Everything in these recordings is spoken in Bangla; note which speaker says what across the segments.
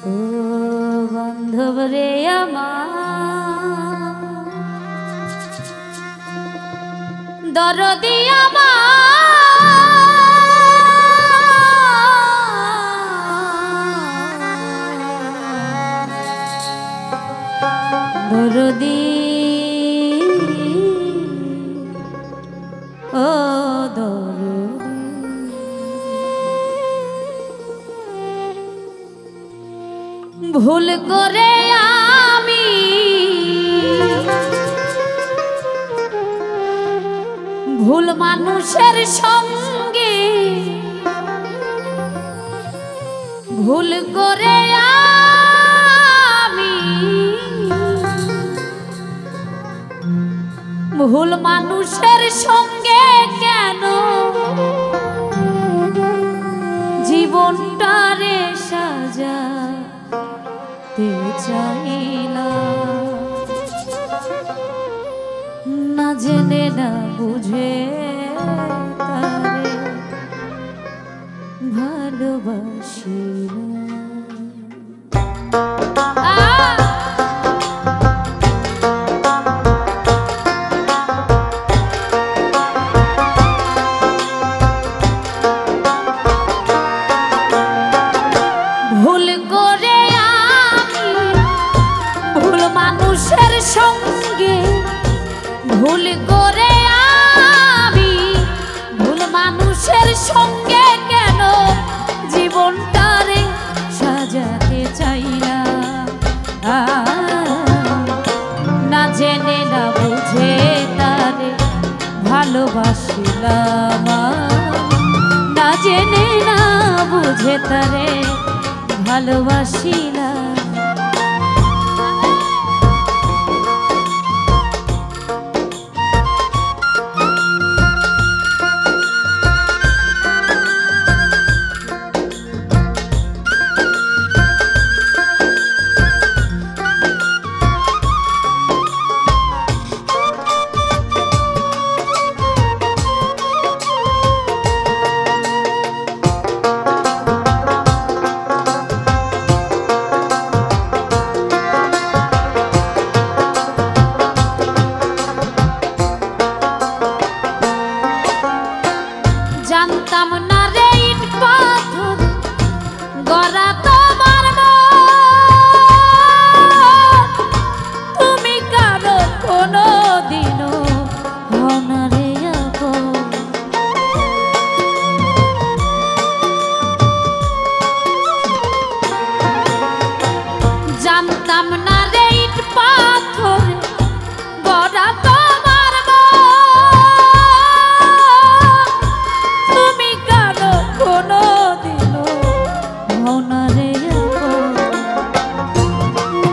Speaker 1: ও বান্ধব রে আমার দরদি আমার দরদি ও দরদি ভুল করে আমি ভুল মানুষের সঙ্গে ভুল করে আমি ভুল মানুষের সঙ্গে কেন জীবনটারে সাজাতে চাইলাম না জেনে না বুঝে তারে ভালোবাসিলাম। ভুল করে আমি ভুল মানুষের সঙ্গে ভুল করে আমি ভুল মানুষের সঙ্গে কেন জীবনটারে সাজাতে চাইলাম না জেনে না বুঝে তারে ভালোবাসিলাম না জেনে না বুঝে তারে ভালোবাসিলাম। জানতাম না রে ইট পাথর গড়া তোমার তুমি কারো কোনো দিনও হও না রে আপন। জানতাম না রে ইট পাথর গড়া তোমার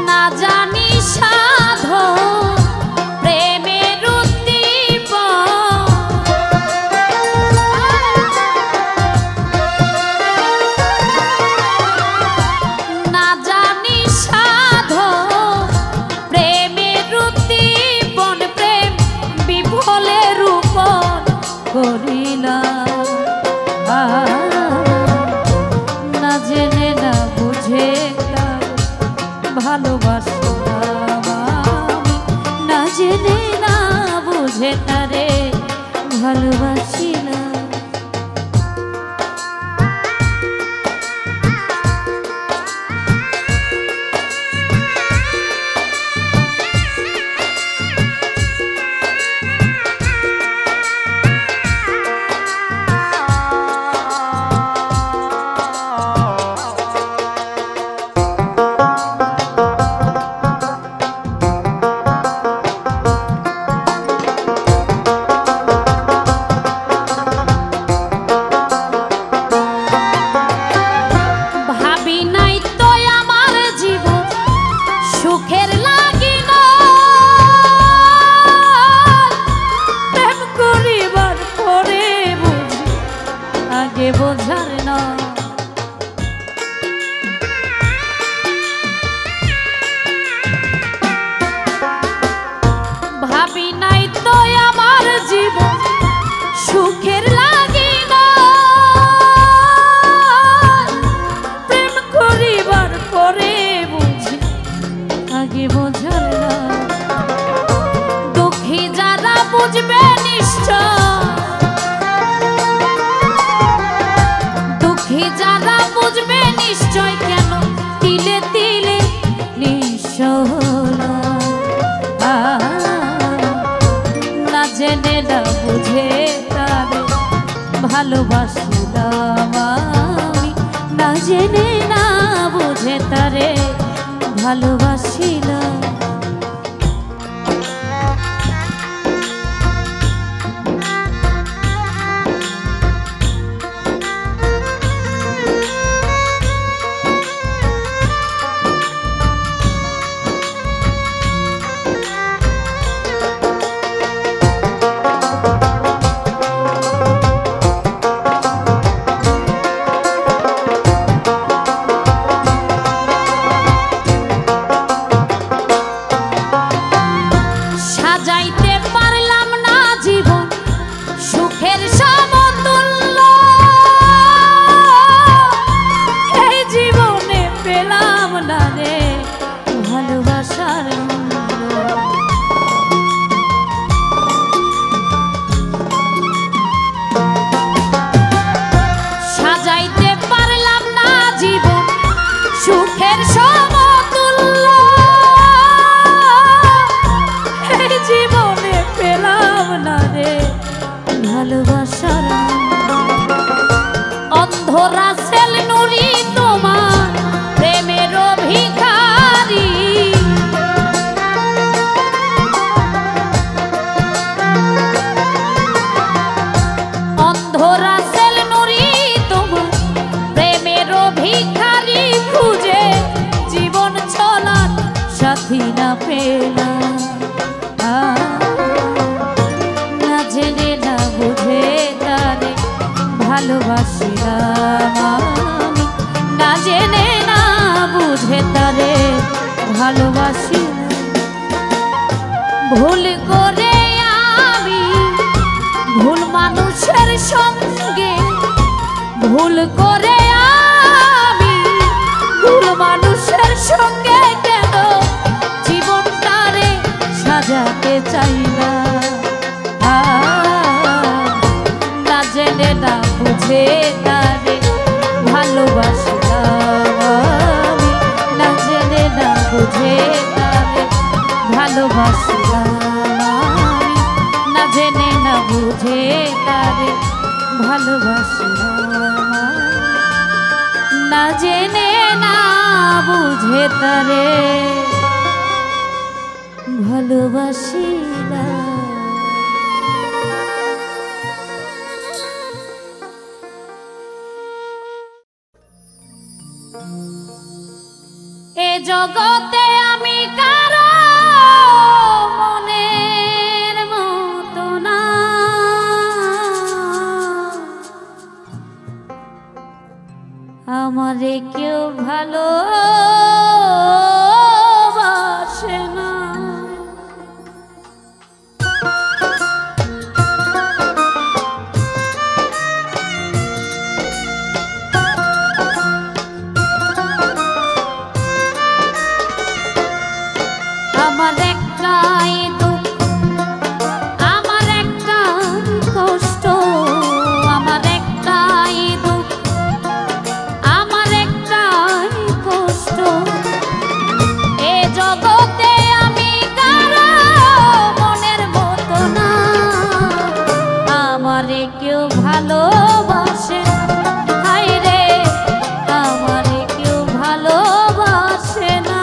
Speaker 1: না জানি সাধো প্রেমের না জানি সাধো নিশ্চয় কেন তিলে তিলে নিঃস্ব হলাম। না জেনে না বুঝে তারে ভালোবাসিলাম আমি, না জেনে না বুঝে তারে ভালোবাসিলাম। অন্ধরা সেল নুরি তোমার প্রেমের ভিখারি, অন্ধরা সেল নুরি তোমার প্রেমের ভিখারি, খুঁজে জীবন চলার সাথী না পেলাম। না জেনে না বুঝে তারে ভালোবাসিলাম আমি, না জেনে না বুঝে তারে ভালোবাসিলাম। ভুল করে আমি ভুল মানুষের সঙ্গে, ভুল করে আমি ভুল মানুষের সঙ্গে কেন জীবনটারে সাজাতে চাইলাম। না জেনে না বুঝে তারে ভালোবাসিলাম আমি, না জেনে না বুঝে তারে ভালোবাসিলাম আমি, না জেনে না বুঝে তারে ভালোবাসিলাম, না জেনে না বুঝে তারে ভালোবাসিলাম। এ জগতে আমি কারো মনের মতো না, আমারে কেউ ভালোবাসে না। আমার একটাই দুঃখ, আমার একটাই কষ্ট, আমার একটাই দুঃখ, আমার একটাই কষ্ট। এ জগতে আমি কারো মনের মতো না, আমারে কেউ ভালোবাসে না। হায় রে, আমারে কেউ ভালোবাসে না।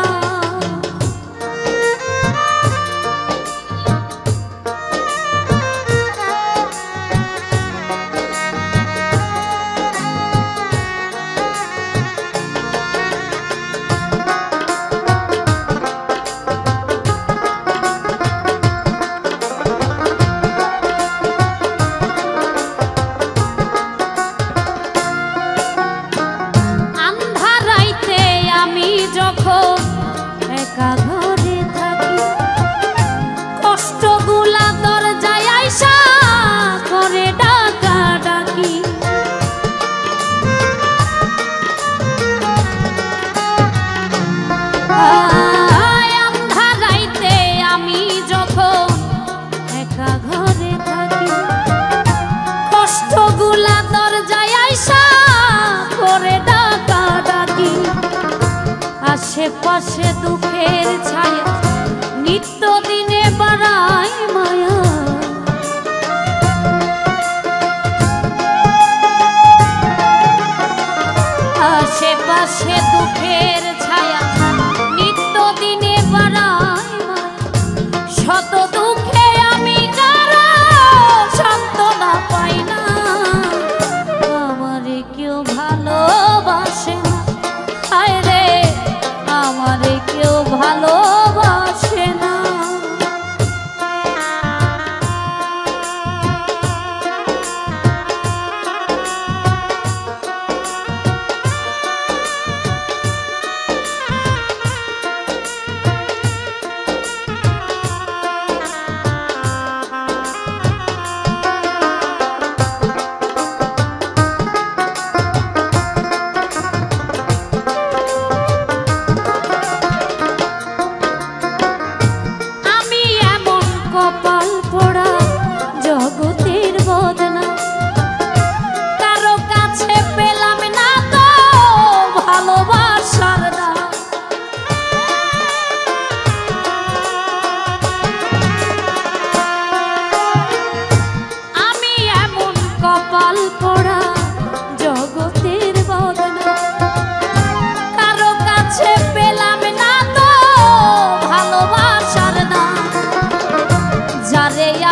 Speaker 1: কষ্টগুলা দরজায় আইসা করে ডাকা ডাকি। আশেপাশে দুঃখের ছায়া নিত্য দিনে বাড়ায় মায়া। আশেপাশে দুঃখের ছায়া নিত্য দিনে বাড়ায় মায়া। শত দুঃখে আমি কারো সান্ত্বনা পাই না, আমারে কেউ ভালোবাসে না। হায় রে আমারে কেউ ভালোবাসে না।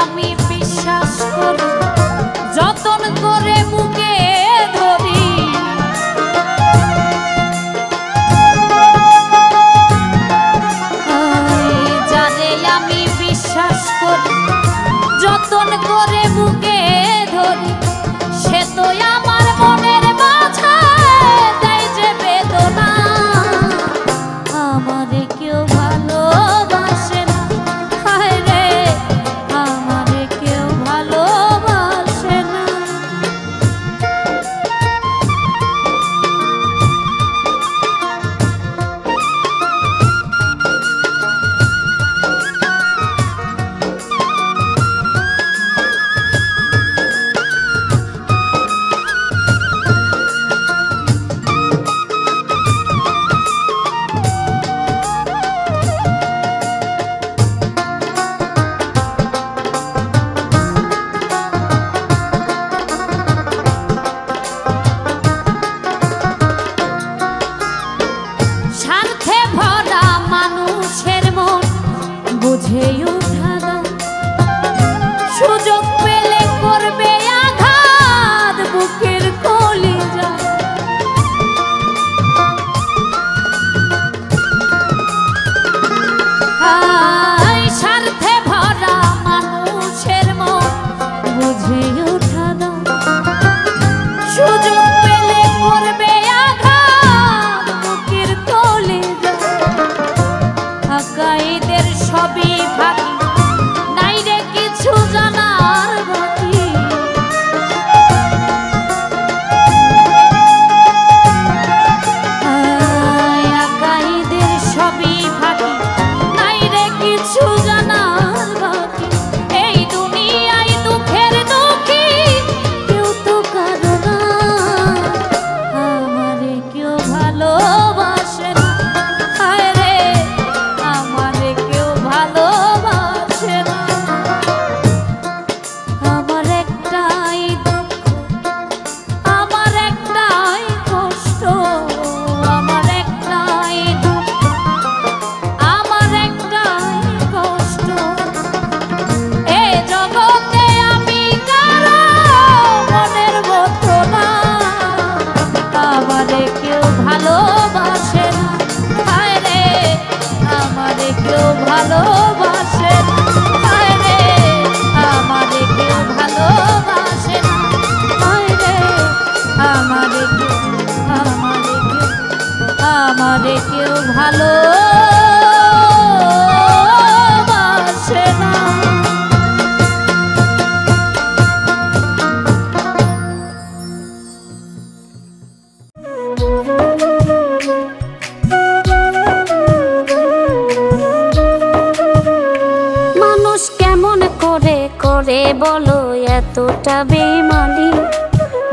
Speaker 1: আমি বিশ্বাস করি যতন করে বুকে ধরি, যারে আমি বিশ্বাস করি যতন করে বুকে ধরি, সে তো আমার মনের মাঝে দেয় যে বেদনা। আমারে কেউ ভালোবাসে না, হায় রে আমারে কেউ ভালোবাসে না। বুঝে উঠা দাও সুযোগ পেলে করবে আঘাত বুকের কলিজা। স্বার্থে ভরা মানুষের মন বুঝে উঠা দাও সুযোগ পেলে করবে আঘাত বুকের কলিজা। আকাইদের সবই ফাঁকি নাই রে কিছু জানার বাকি, আকাইদের সবই ফাঁকি নাই রে কিছু জানার বাকি। এই দুনিয়ায় দুঃখের দুঃখী কেউ তো কারো না, আমারে কেউ ভালোবাসে না, হায় রে আমারে কেউ ভালোবাসে না। আমার একটাই দুঃখ, আমার একটাই কষ্ট, আমার একটাই দুঃখ, আমার একটাই কষ্ট। এ জগতে আমি কারো মনের মতো না, আমারে কেউ ভালোবাসে না, হায় রে আমারে কেউ ভালোবাসে না, হায় রে আমারে কেউ ভালোবাসে না, হায় রে আমারে কেউ ভালোবাসে না। মানুষ কেমন করে করে বলো এতটা বেমানি,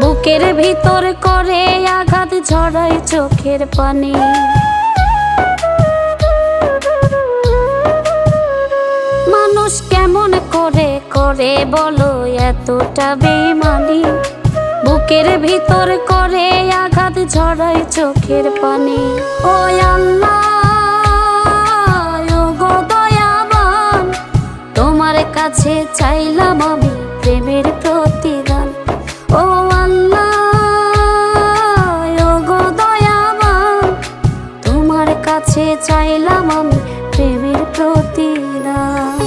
Speaker 1: বুকের ভিতর করে আঘাত ঝরায় চোখের পানি। মানুষ কেমন করে করে বলো এতটা বেমানি, বুকের ভিতর করে আঘাত ঝরায় চোখের পানি। ও আল্লাহ ও গো দয়াবান, তোমার কাছে চাইলাম আমি প্রেমের প্রতিদান। ও আল্লাহ ও গো দয়াবান, তোমার কাছে চাইলাম আমি প্রেমের প্রতিদান।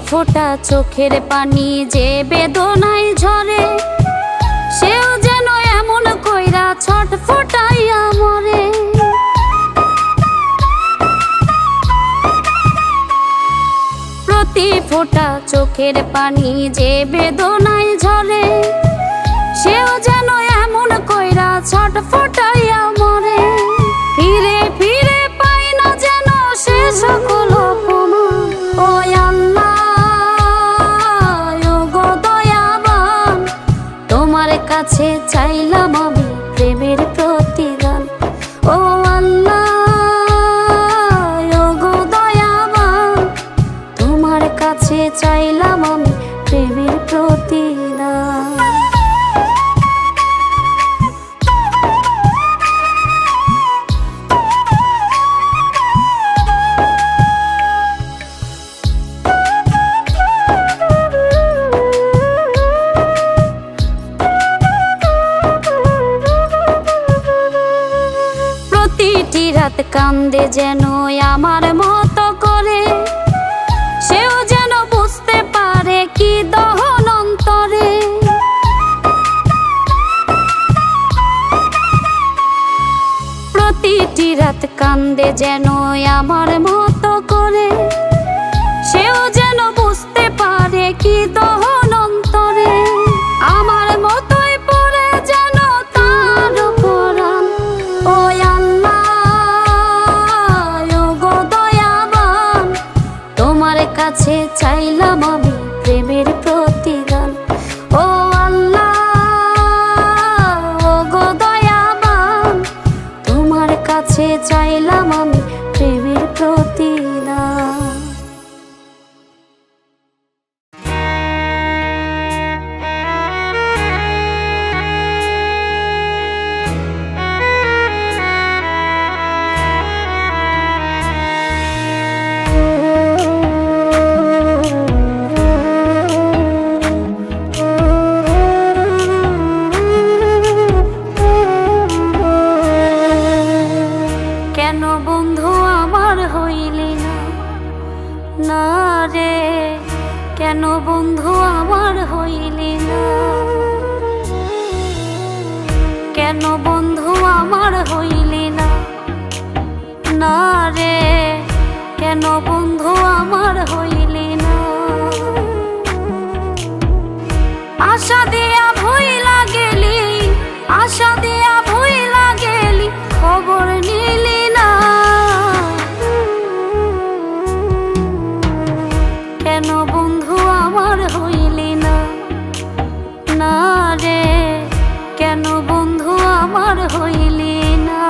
Speaker 1: ফোটা চোখের পানি যে বেদনায় ঝরে, সেও যেন এমন কইরা ছটফটাইয়া মরে। প্রতি ফোটা চোখের পানি যে বেদনায় ঝরে, সেও যেন এমন কইরা ছটফটাইয়া মরে। ফিরে ফিরে পাই না যেন সে সকল অপমান। ও আল্লাহ কাছে চাইলাম আমি প্রেমের প্রতিদান। ও আল্লাহ ও গো দয়াবান, তোমার কাছে চাইলাম আমি প্রেমের প্রতিদান। রাত কান্দে যেন আমার মতো করে, সেও যেন বুঝতে পারে কি দহন অন্তরে। প্রতিটি রাত কান্দে যেন আমার মতো করে, সেও যেন বুঝতে পারে কি দহন অন্তরে। আমার মতোই পড়ে যেন তার পরাণ। ও কাছে চাইলাম আমি প্রেমের প্রতিদান। ও আল্লাহ ও গো দয়াবান, তোমার কাছে চাইলাম আমি প্রেমের প্রতিদান। কেন বন্ধু আমার হইলি না, কেন বন্ধু আমার হইলি না, না রে কেন বন্ধু আমার হইলি না। আশা দিয়া ভুইলা গেলি, আশা দিয়া ভুইলা গেলি, খবর নিলি না। কেন বন্ধু আমার হইলি না, না রে কেন বন্ধু আমার হইলি না।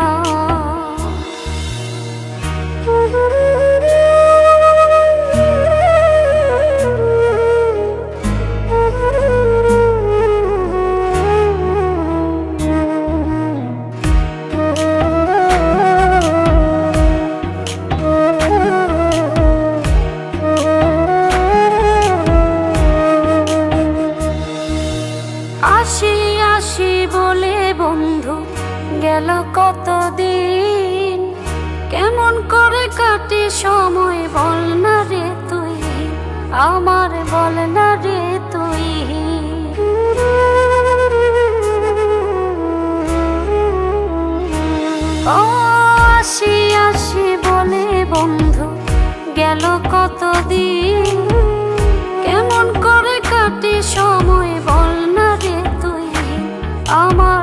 Speaker 1: গেল কতদিন, কেমন করে কাটে সময় বল না রে তুই, আমার বল না রে তুই। ও আসি আসি বলে বন্ধু গেল কতদিন, কেমন করে কাটে সময় বল না রে তুই, আমার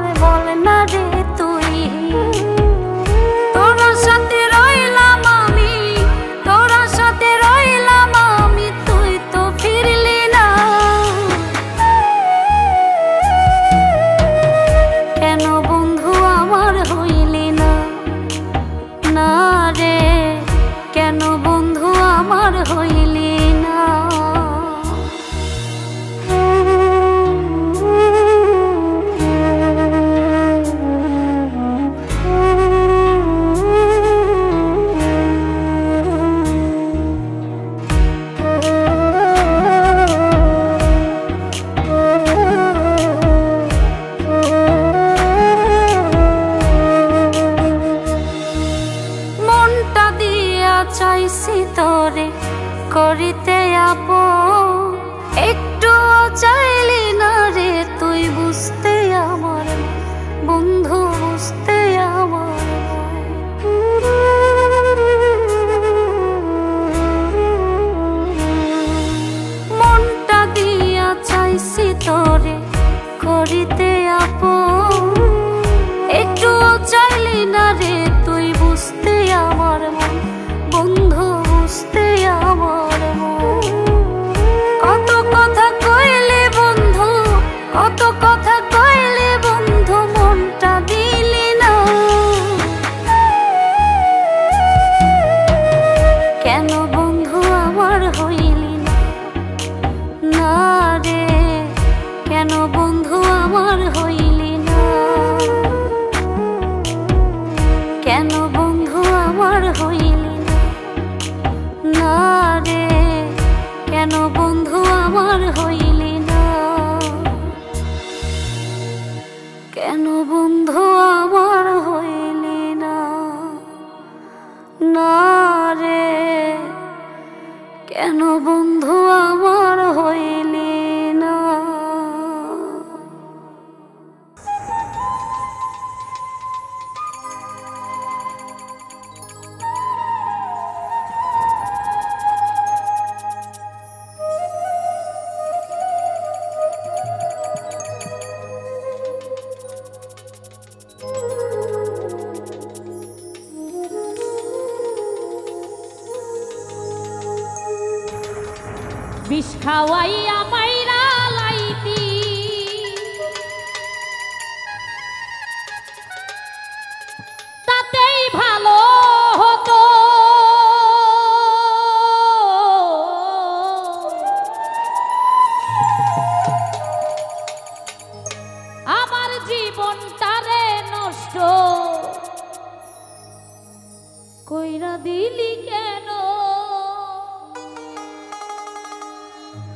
Speaker 1: করিতে আপন, একটু চাইলি না রে তুই বুঝতে আমার মন, বন্ধু বুঝতে আমার মন। কত কথা কইলে বন্ধু, কত কথা কইলে বন্ধু, মনটা দিলি না। কেন বন্ধু আমার হইলি না, না রে কেন বন্ধু আমার হইলি না, কেন বন্ধু আমার হইলি না, না রে কেন বন্ধু আমার হইলি না, কেন বন্ধু আমার হইলি না, না রে কেন বন্ধু আমার হইলি না।
Speaker 2: বিষ খাওয়াইয়া মাইরা লাইতি, তাতেই ভালো হতো। আমার জীবনটারে নষ্ট কইরা দিলি কেন,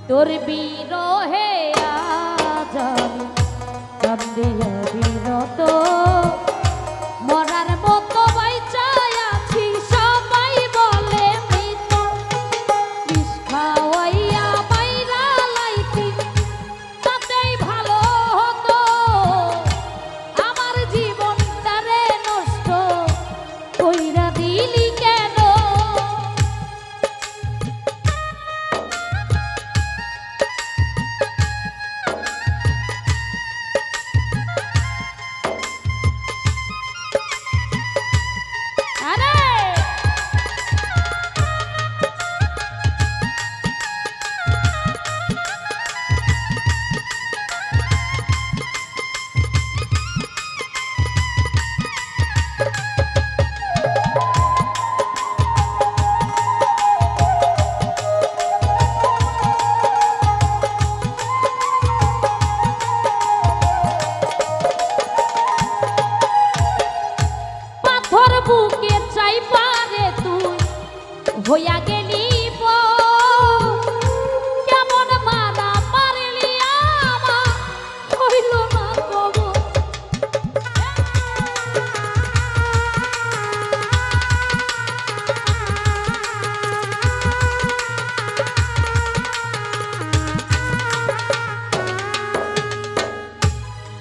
Speaker 2: তোর বিরহে আজ আমি কান্দিয়া বিরত, মরার মতো বাইচাই আছি সবাই বলে মৃত। বিষ খাওয়াইয়া মাইরা লাইতি, তাতেই ভালো হতো। আমার জীবনটারে নষ্ট কইরা দিলি কেন, বুকে চাই পারে তুই হইয়া গেলি কেমন মারা মারলি আমার হইল না কবর।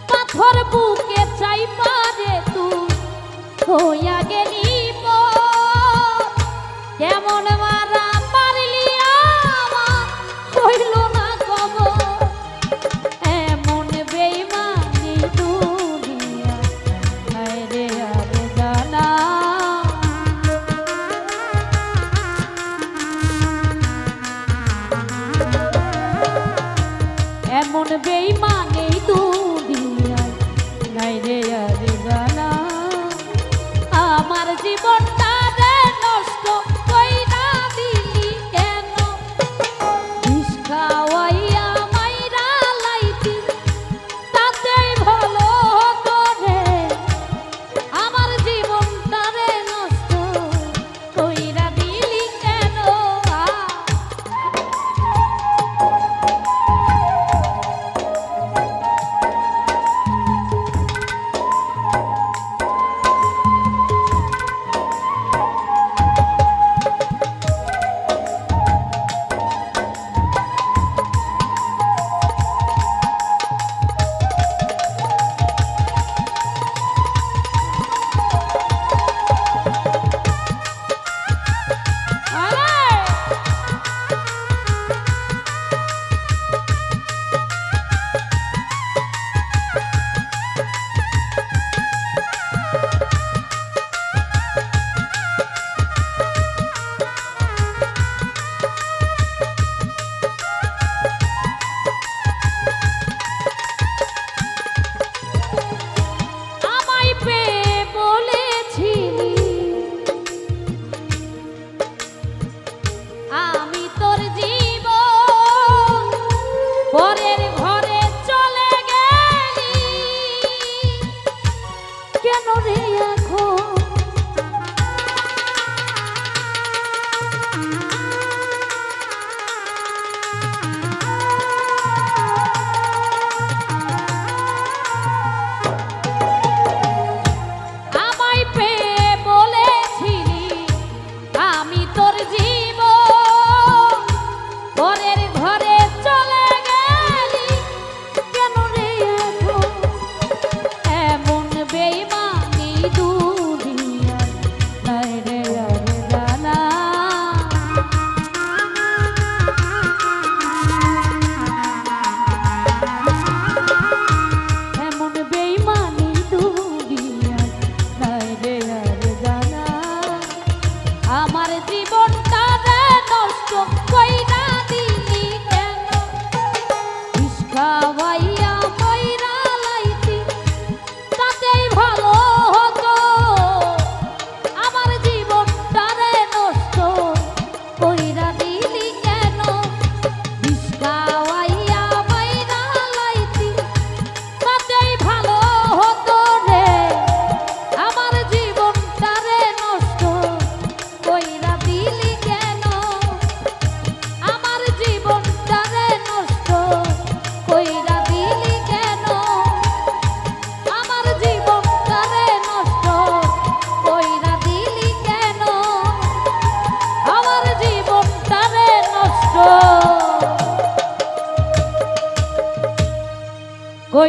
Speaker 2: পাথর বুকে চাই পারে তুই হইয়া গেলি কেমন মারা মারলি আমার হইল না কবর। এমন বেইমানি দুনিয়া হায় রে আরে জানা, এমন বেইমানি দুনিয়া হায় রে আরে জানা। আমার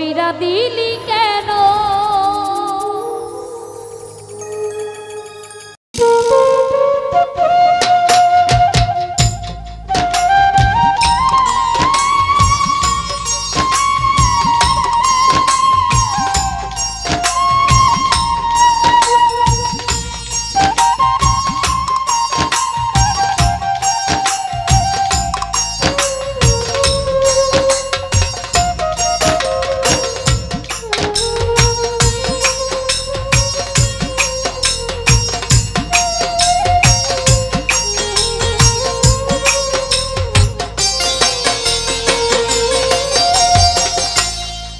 Speaker 2: কইরা দিলি কেন?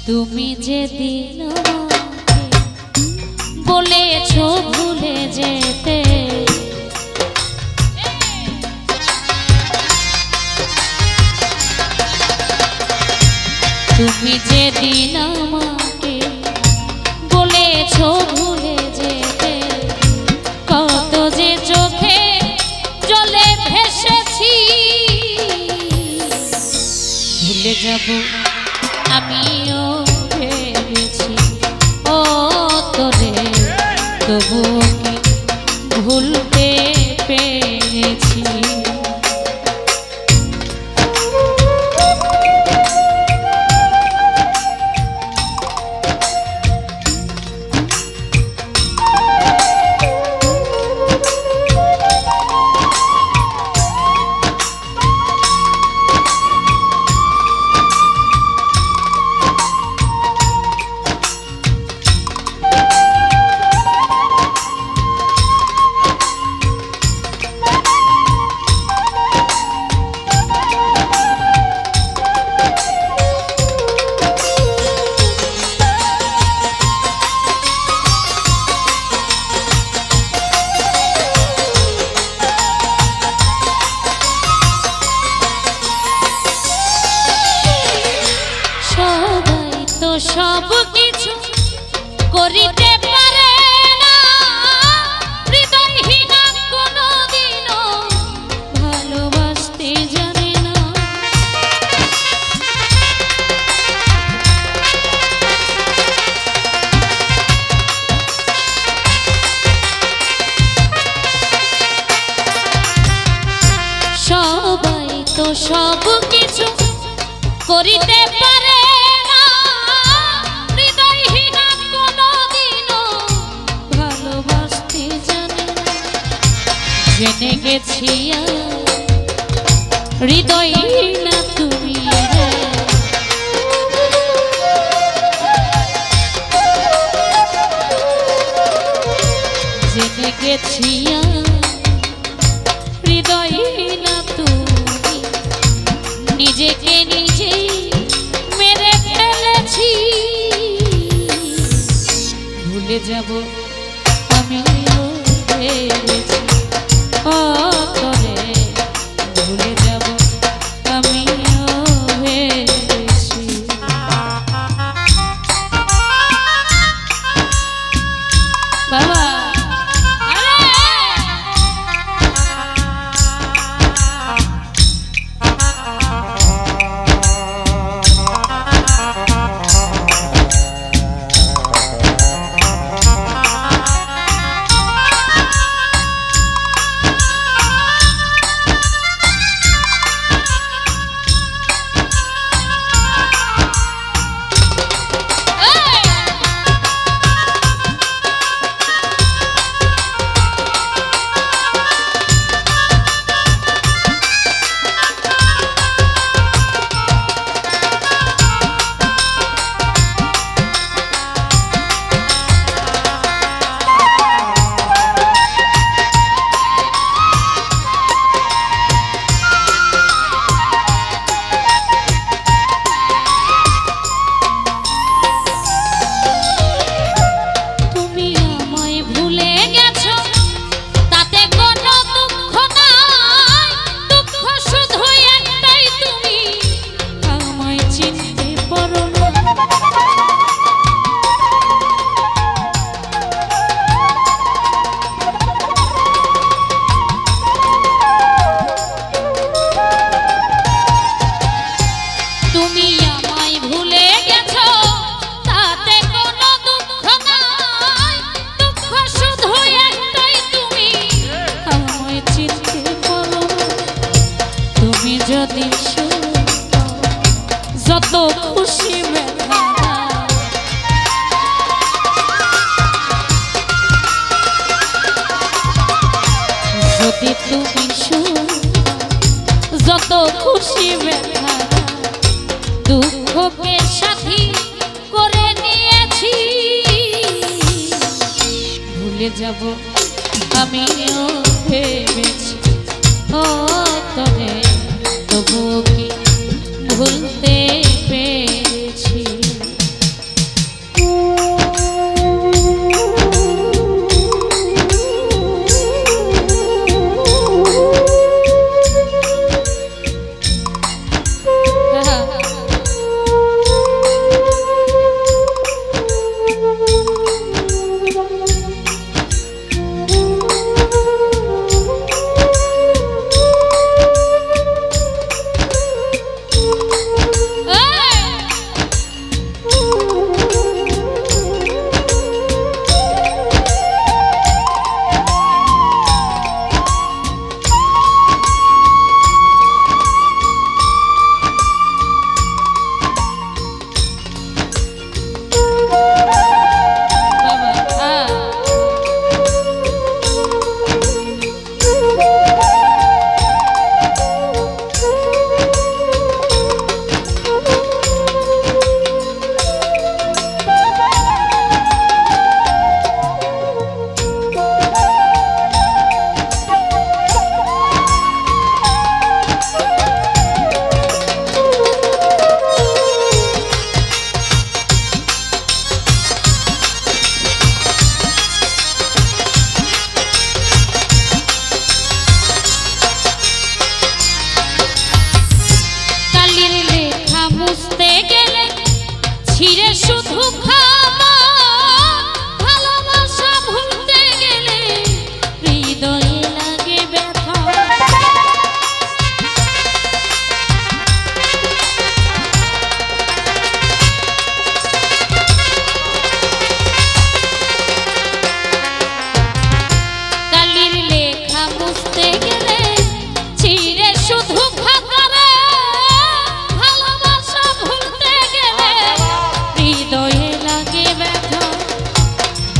Speaker 2: তুমি যেদিন বলেছো ভুলে যেতে, তুমি যেদিন আমাকে বলেছো ভুলে যেতে, কত যে চোখে জলে ভেসেছি। ভুলে যাব আমিও ভেবেছি ও তোরে, তবুও কি ভুলতে পেরেছি। সব কিছু করিতে পারে না, হৃদয়হীনা কোনদিনও ভালোবাসতে জানে না। সবাই তো সব কিছু করিতে পারে, জেনে গেছি হৃদয় না তুমি, জেনে গেছি হৃদয় না তুমি, নিজেকে নিজেই মেরে ফেলেছি। ভুলে যাব আমিও ভেবেছি ও তোরে, ভুলে যাব আমিও ভেবেছি। বাবা তুমি যত খুশি ব্যথা দুঃখকে সাথী করে নিয়েছি ভুলে যাব আমিও ভেবেছি ও তবে তবুও কি ভুলতে পেরেছি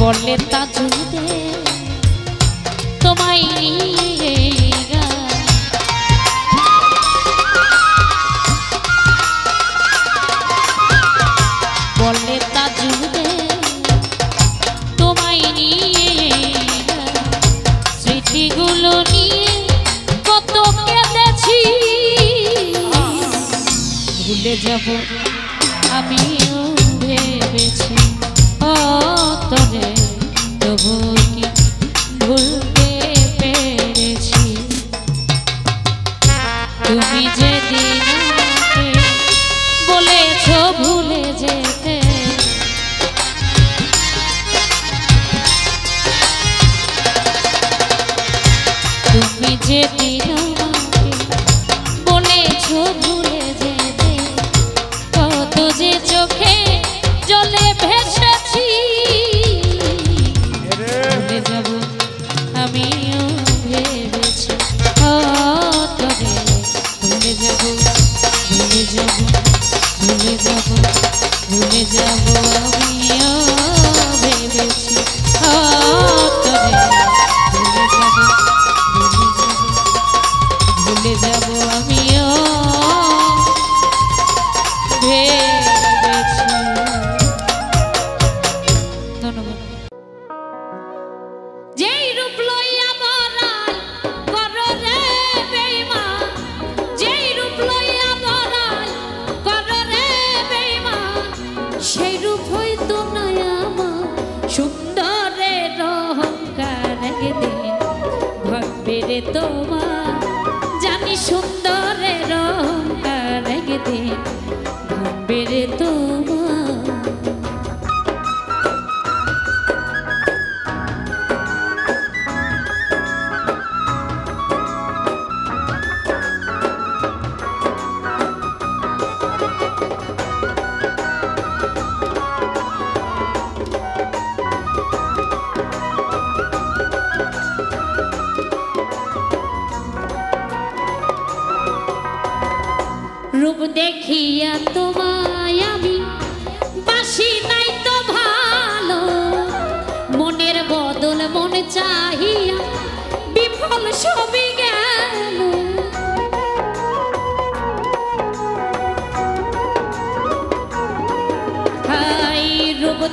Speaker 2: বললে তা জুড়ে তোমায় নিয়ে বললে তা জুড়ে তোমায় নিয়ে স্মৃতিগুলো নিয়ে কত কেঁদেছি ভুলে যাব আমিও ভেবেছি তবে তবু কি ভুলতে পেরেছি তুমি যেদিন বলেছ ভুলে যেতে তুমি যেদিন বলেছ ভুলে যেতে কত যে চোখে জলে ভেসেছি ভুলে যাব আমিও ভেবেছি তবে ভুলে যাব ভুলে যাব ভুলে যাব ভুলে যাব আমিও ভেবেছি তবে ভুলে যাব ভুলে যাব আমিও ভেবেছি। ধন্যবাদ। যেই রূপ লইয়া বড়াই করো রে বেঈমান, যেই রূপ লইয়া বড়াই করো রে বেঈমান, সেই রূপ হইতো না আমার সুন্দরের অহংকার একদিন ভাববে রে তোমার, জানি সুন্দরের অহংকার একদিন ভাববে রে তোমার। রূপ দেখিয়া তোমায় আমি বাসি নাই তো ভালো, মনের বদল মন চাহিয়া বিফল সবই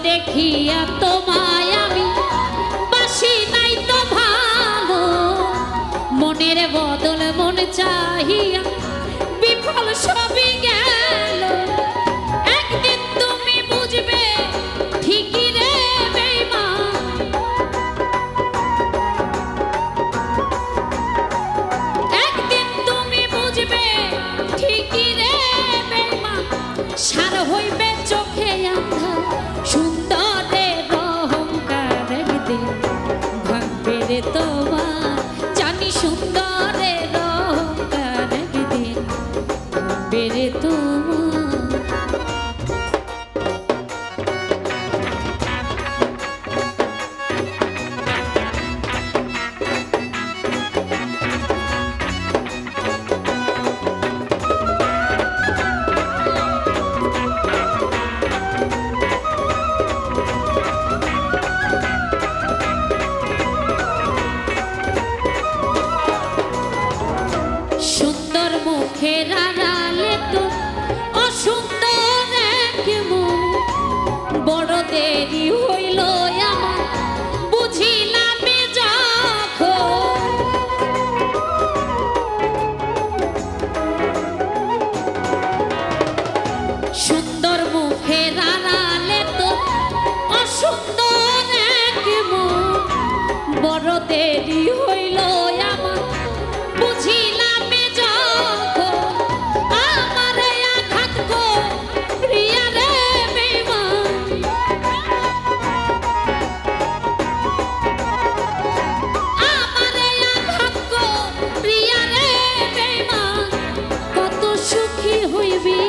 Speaker 2: দেখিয়া তোমায় আমি বাসি নাই তো ভালো, মনের বদল মন চাহিয়া বিফল সবই গেল। একদিন তুমি বুঝবে ঠিকই রে বেঈমান, একদিন তুমি বুঝবে ঠিকই রে বেঈমান। সার হইবে চোখে আন্ধা সুন্দরের অহংকার, একদিন ভাঙবে রে তোমার জানি সুন্দরের অহংকার, একদিন ভাঙবে রে তোমার। সুন্দর মুখের আড়ালে তো অসুন্দর এক মুখ, বড় দেরি হইল আমার বুঝিলাম যখন। সুন্দর মুখের আড়ালে তো অসুন্দর এক মুখ, বড় দেরি হইল আমার বুঝিলাম যখন। আমারে আঘাত করিয়া রে বেঈমান, আমারে আঘাত করিয়া রে বেঈমান। কত সুখী হইবি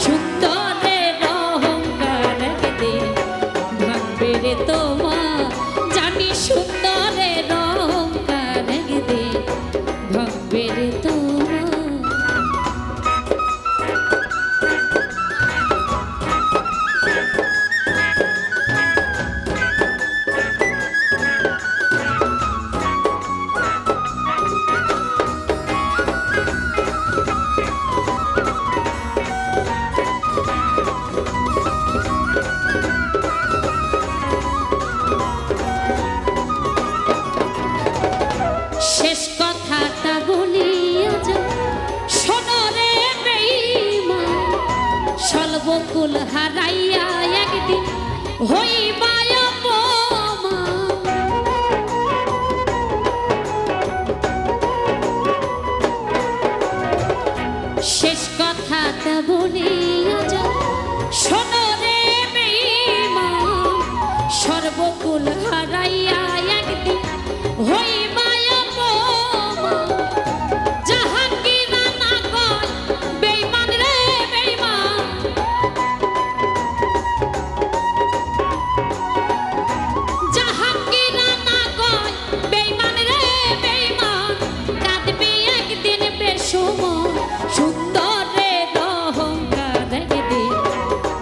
Speaker 2: সুন্দরের অহংকার, একদিন ভাঙবে রে তোমার জানি সুন্দরের অহংকার, একদিন ভাঙবে রে তোমার। শেষ কথাটা বলিয়া যা শোনো রে বেঈমান, সর্বকুল হারাইয়া একদিন হইবা অপমান। শেষ কথাটা বলিয়া যা শোনো রে বেঈমান, সর্বকুল হারাইয়া একদিন হইবা অপমান। জাহাঙ্গীর না কয় বেঈমান রে বেঈমান, জাহাঙ্গীর না কয় বেঈমান রে বেঈমান। কাঁদবি একদিন বেসুমন সুন্দরের অহংকার, একদিন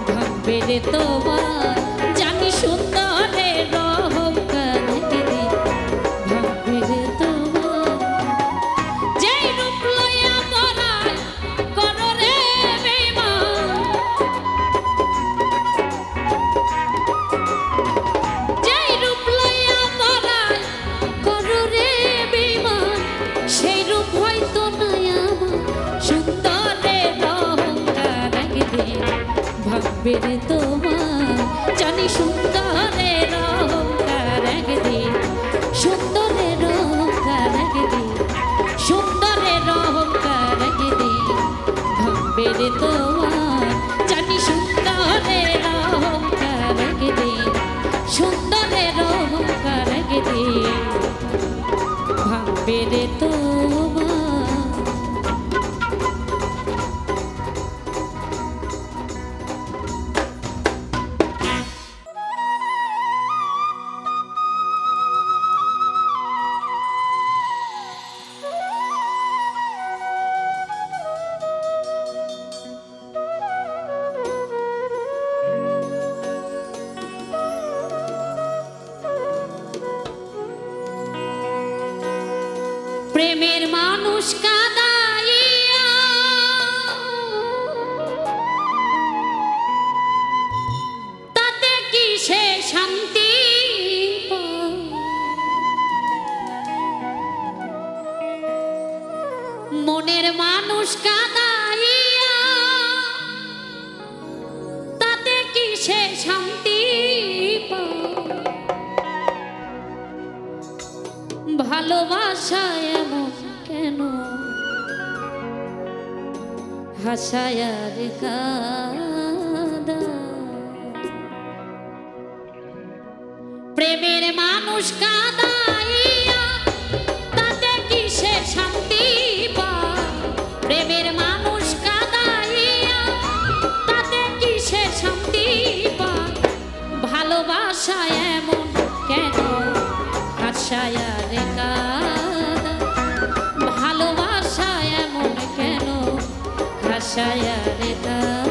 Speaker 2: ভাঙবে রে তোমার জানি সুন্দরের অহংকার, একদিন ভাঙবে রে তোমার। যেই রূপ লইয়া বড়াই করো রে বেঈমান, যেই রূপ লইয়া বড়াই করো রে বেঈমান, সেই রূপ হয়তো নাই আমার সুন্দরের অহংকার, একদিন ভাঙবে রে তোমার জানি সুন্দরের অহংকার, একদিন সুন্দরের অহংকার, একদিন সুন্দরের অহংকার, একদিন ভাঙবে রে তোমার জানি সুন্দরের অহংকার, একদিন সুন্দরের অহংকার, একদিন ভাঙবে রে তোমার। প্রেমের মানুষ কাঁদাইয়া তাতে কি মানুষ কাঁদাইয়া তাতে কি সে শান্তি পায়? ভালোবাসা এমন কেন হাসায় আর কাঁদায়? প্রেমের মানুষ কাঁদাইয়া তাতে কি সে শান্তি পায়? প্রেমের মানুষ কাঁদাইয়া তাতে কি সে শান্তি পায়? ভালোবাসা এমন কেন হাসায় আর কাঁদায়? ভালোবাসা এমন কেন হাসায় আর কাঁদায়?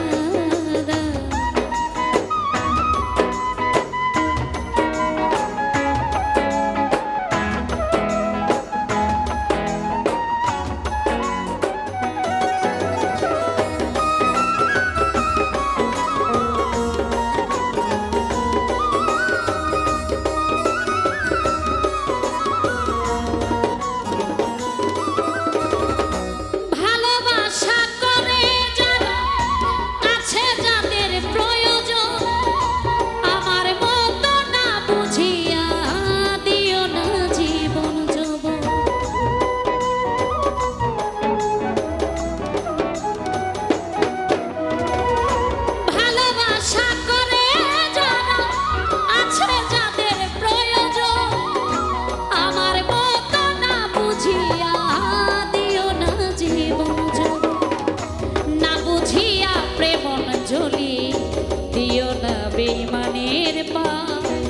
Speaker 2: বেঈমানের পায়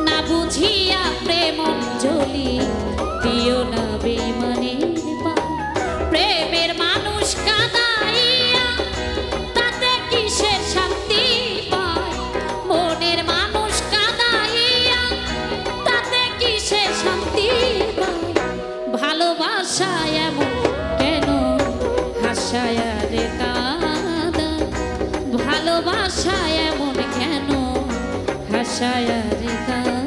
Speaker 2: না বুঝিয়া প্রেম অঞ্জলি দিও না বেঈমানের পায়। প্রেমের মানুষ কাঁদাইয়া তাতে কিসের শান্তি পায়? মনের মানুষ কাঁদাইয়া তাতে কিসের শান্তি পায়? ভালোবাসা এমন হাসায় আর কাঁদায়? ভালোবাসা এমন কেন হাসায় আর কাঁদায়?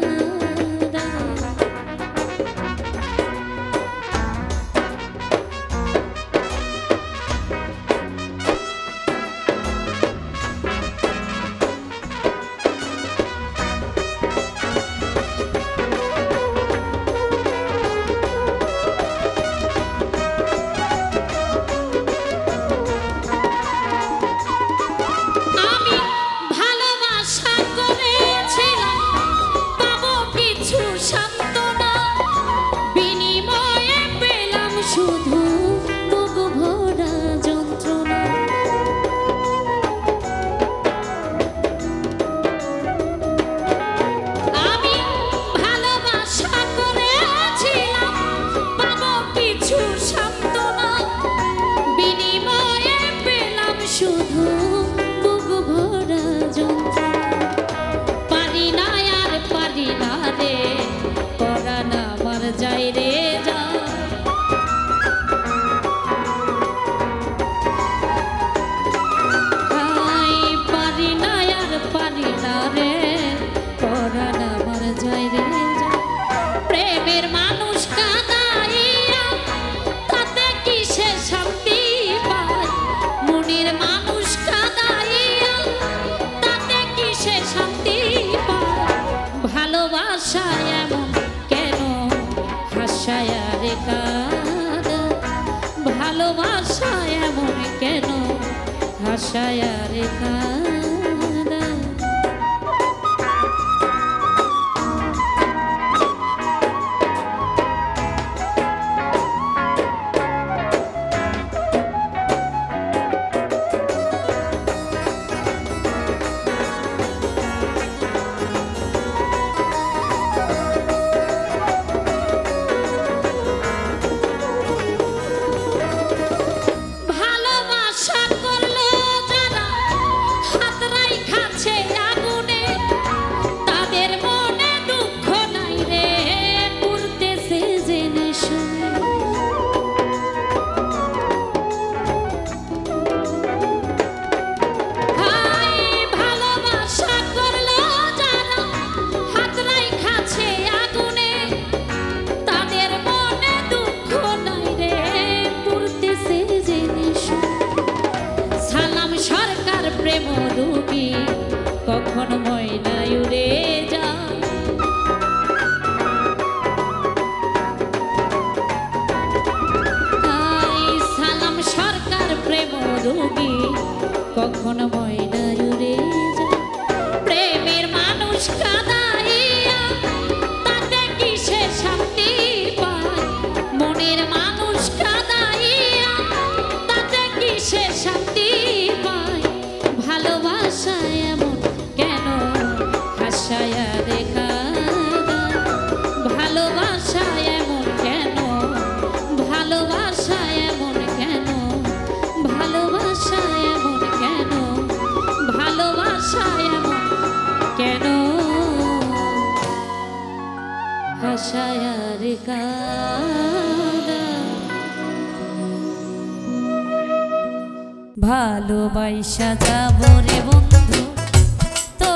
Speaker 2: ভালোবাসা এমন কেন হাসায় আর কাঁদায়? ভালোবাসা এমন কেন হাসায় আর কাঁদায়?
Speaker 1: ভালোবাসা করলো যারা হাত
Speaker 2: রোগী কখন ময়নার উড়ে যায় প্রেমের মানুষ কাঁদাইয়া তাতে কি সে শান্তি পায় মনের মানুষ কাঁদাইয়া তাতে কি সে শান্তি পায় ভালোবাসা এমন কেন হাসায়া দেখা ভালোবাসা এমন কেন ভালোবাসা এমন কেন ভালোবাসা এমন কেন ভালোবাসা এমন কেন হাসায়া রেখা ভালোবাসা যাব রে বন্ধু তো